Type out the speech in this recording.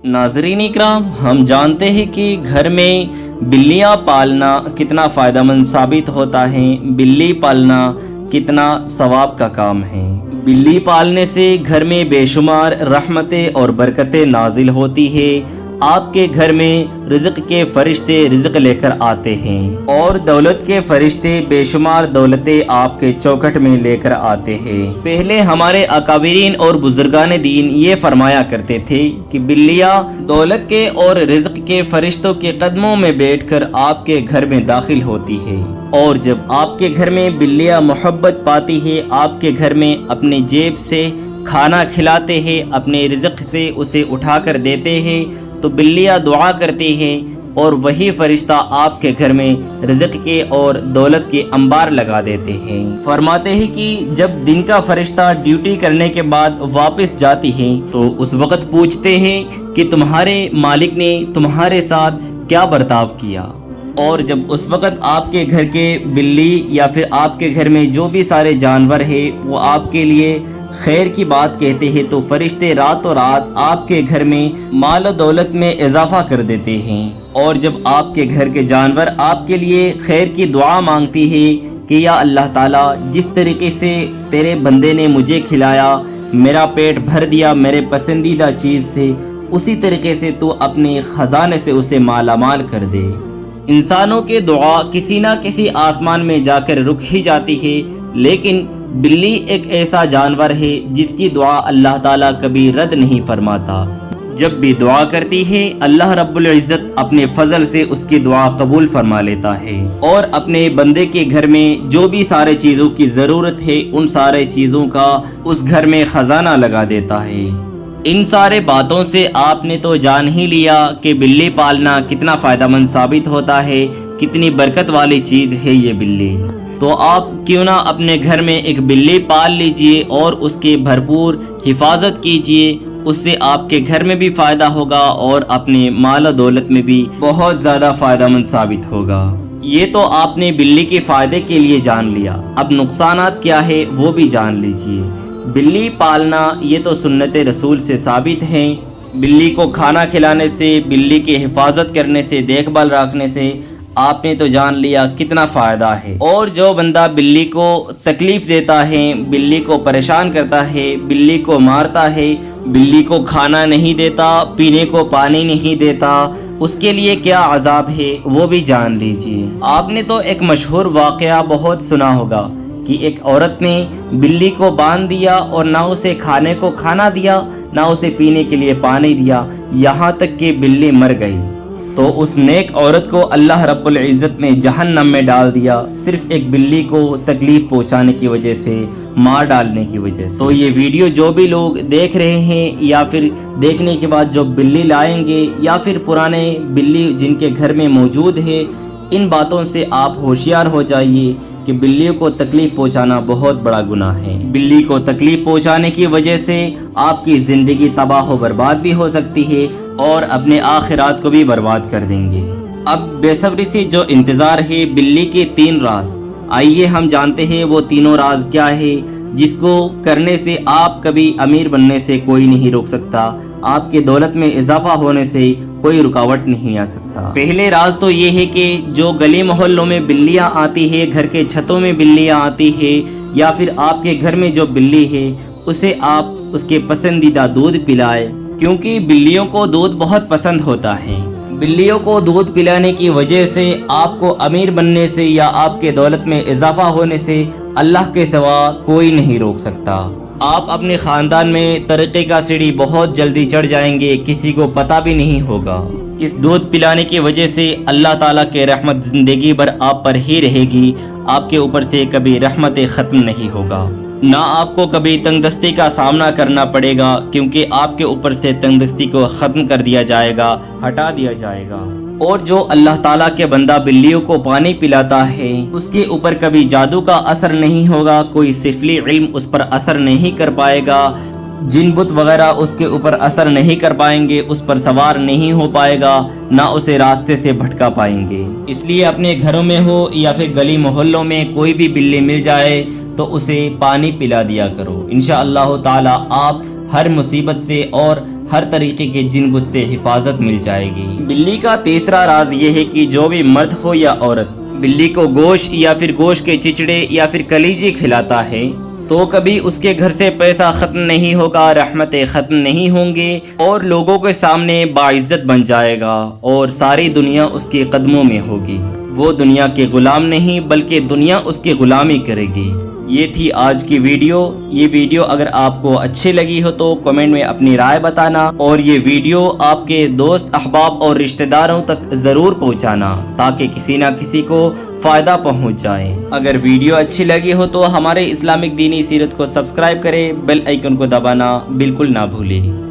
ناظرین اکرام، ہم جانتے ہیں کہ گھر میں بلیاں پالنا کتنا فائدہ مند ثابت ہوتا ہے، بلی پالنا کتنا ثواب کا کام ہے۔ بلی پالنے سے گھر میں بے شمار رحمتیں اور برکتیں نازل ہوتی ہے۔ آپ کے گھر میں رزق کے فرشتے رزق لے کر آتے ہیں اور دولت کے فرشتے بے شمار دولتیں آپ کے چوکھٹ میں لے کر آتے ہیں۔ پہلے ہمارے اکابرین اور بزرگان دین یہ فرمایا کرتے تھے کہ بلیاں دولت کے اور رزق کے فرشتوں کے قدموں میں بیٹھ کر آپ کے گھر میں داخل ہوتی ہے، اور جب آپ کے گھر میں بلیاں محبت پاتی ہے، آپ کے گھر میں اپنی جیب سے کھانا کھلاتے ہیں، اپنے رزق سے اسے اٹھا کر دیتے ہیں، تو بلیاں دعا کرتی ہیں اور وہی فرشتہ آپ کے گھر میں رزق کے اور دولت کے انبار لگا دیتے ہیں۔ فرماتے ہیں کہ جب دن کا فرشتہ ڈیوٹی کرنے کے بعد واپس جاتی ہیں تو اس وقت پوچھتے ہیں کہ تمہارے مالک نے تمہارے ساتھ کیا برتاؤ کیا، اور جب اس وقت آپ کے گھر کے بلی یا پھر آپ کے گھر میں جو بھی سارے جانور ہیں وہ آپ کے لیے خیر کی بات کہتے ہیں تو فرشتے راتوں رات آپ کے گھر میں مال و دولت میں اضافہ کر دیتے ہیں۔ اور جب آپ کے گھر کے جانور آپ کے لیے خیر کی دعا مانگتی ہے کہ یا اللہ تعالیٰ، جس طریقے سے تیرے بندے نے مجھے کھلایا، میرا پیٹ بھر دیا میرے پسندیدہ چیز سے، اسی طریقے سے تو اپنے خزانے سے اسے مالا مال کر دے۔ انسانوں کے دعا کسی نہ کسی آسمان میں جا کر رک ہی جاتی ہے، لیکن بلی ایک ایسا جانور ہے جس کی دعا اللہ تعالیٰ کبھی رد نہیں فرماتا۔ جب بھی دعا کرتی ہے اللہ رب العزت اپنے فضل سے اس کی دعا قبول فرما لیتا ہے، اور اپنے بندے کے گھر میں جو بھی سارے چیزوں کی ضرورت ہے ان سارے چیزوں کا اس گھر میں خزانہ لگا دیتا ہے۔ ان سارے باتوں سے آپ نے تو جان ہی لیا کہ بلی پالنا کتنا فائدہ مند ثابت ہوتا ہے، کتنی برکت والی چیز ہے یہ بلی۔ تو آپ کیوں نہ اپنے گھر میں ایک بلی پال لیجئے اور اس کی بھرپور حفاظت کیجئے، اس سے آپ کے گھر میں بھی فائدہ ہوگا اور اپنے مال و دولت میں بھی بہت زیادہ فائدہ مند ثابت ہوگا۔ یہ تو آپ نے بلی کے فائدے کے لیے جان لیا، اب نقصانات کیا ہے وہ بھی جان لیجئے۔ بلی پالنا یہ تو سنت رسول سے ثابت ہے۔ بلی کو کھانا کھلانے سے، بلی کی حفاظت کرنے سے، دیکھ بھال رکھنے سے آپ نے تو جان لیا کتنا فائدہ ہے۔ اور جو بندہ بلی کو تکلیف دیتا ہے، بلی کو پریشان کرتا ہے، بلی کو مارتا ہے، بلی کو کھانا نہیں دیتا، پینے کو پانی نہیں دیتا، اس کے لیے کیا عذاب ہے وہ بھی جان لیجئے۔ آپ نے تو ایک مشہور واقعہ بہت سنا ہوگا کہ ایک عورت نے بلی کو باندھ دیا اور نہ اسے کھانے کو کھانا دیا، نہ اسے پینے کے لیے پانی دیا، یہاں تک کہ بلی مر گئی۔ تو اس نیک عورت کو اللہ رب العزت نے جہنم میں ڈال دیا، صرف ایک بلی کو تکلیف پہنچانے کی وجہ سے، مار ڈالنے کی وجہ سے۔ تو یہ ویڈیو جو بھی لوگ دیکھ رہے ہیں یا پھر دیکھنے کے بعد جو بلی لائیں گے یا پھر پرانے بلی جن کے گھر میں موجود ہے، ان باتوں سے آپ ہوشیار ہو جائیے کہ بلیوں کو تکلیف پہنچانا بہت بڑا گناہ ہے۔ بلی کو تکلیف پہنچانے کی وجہ سے آپ کی زندگی تباہ و برباد بھی ہو سکتی ہے اور اپنے آخرات کو بھی برباد کر دیں گے۔ اب بے صبری سے جو انتظار ہے بلی کے 3 راز، آئیے ہم جانتے ہیں وہ تینوں راز کیا ہے جس کو کرنے سے آپ کبھی امیر بننے سے کوئی نہیں روک سکتا، آپ کے دولت میں اضافہ ہونے سے کوئی رکاوٹ نہیں آ سکتا۔ پہلے راز تو یہ ہے کہ جو گلی محلوں میں بلیاں آتی ہے، گھر کے چھتوں میں بلیاں آتی ہے، یا پھر آپ کے گھر میں جو بلی ہے اسے آپ اس کے پسندیدہ دودھ پلائے، کیونکہ بلیوں کو دودھ بہت پسند ہوتا ہے۔ بلیوں کو دودھ پلانے کی وجہ سے آپ کو امیر بننے سے یا آپ کے دولت میں اضافہ ہونے سے اللہ کے سوا کوئی نہیں روک سکتا۔ آپ اپنے خاندان میں ترقی کا سیڑھی بہت جلدی چڑھ جائیں گے، کسی کو پتہ بھی نہیں ہوگا۔ اس دودھ پلانے کی وجہ سے اللہ تعالیٰ کے رحمت زندگی بھر آپ پر ہی رہے گی، آپ کے اوپر سے کبھی رحمت ختم نہیں ہوگا، نہ آپ کو کبھی تنگ دستی کا سامنا کرنا پڑے گا، کیونکہ آپ کے اوپر سے تنگ دستی کو ختم کر دیا جائے گا، ہٹا دیا جائے گا۔ اور جو اللہ تعالیٰ کے بندہ بلیوں کو پانی پلاتا ہے اس کے اوپر کبھی جادو کا اثر نہیں ہوگا، کوئی سفلی علم اس پر اثر نہیں کر پائے گا، جن بت وغیرہ اس کے اوپر اثر نہیں کر پائیں گے، اس پر سوار نہیں ہو پائے گا، نہ اسے راستے سے بھٹکا پائیں گے۔ اس لیے اپنے گھروں میں ہو یا پھر گلی محلوں میں کوئی بھی بلی مل جائے تو اسے پانی پلا دیا کرو، انشاءاللہ تعالی آپ ہر مصیبت سے اور ہر طریقے کے جن بت سے حفاظت مل جائے گی۔ بلی کا تیسرا راز یہ ہے کہ جو بھی مرد ہو یا عورت بلی کو گوشت یا پھر گوشت کے چچڑے یا پھر کلیجے کھلاتا ہے تو کبھی اس کے گھر سے پیسہ ختم نہیں ہوگا، رحمتیں ختم نہیں ہوں گے اور لوگوں کے سامنے باعزت بن جائے گا اور ساری دنیا اس کے قدموں میں ہوگی۔ وہ دنیا کے غلام نہیں بلکہ دنیا اس کی غلامی کرے گی۔ یہ تھی آج کی ویڈیو۔ یہ ویڈیو اگر آپ کو اچھی لگی ہو تو کمنٹ میں اپنی رائے بتانا اور یہ ویڈیو آپ کے دوست احباب اور رشتہ داروں تک ضرور پہنچانا تاکہ کسی نہ کسی کو فائدہ پہنچ جائے۔ اگر ویڈیو اچھی لگی ہو تو ہمارے اسلامک دینی سیرت کو سبسکرائب کریں، بیل آئیکن کو دبانا بالکل نہ بھولیں۔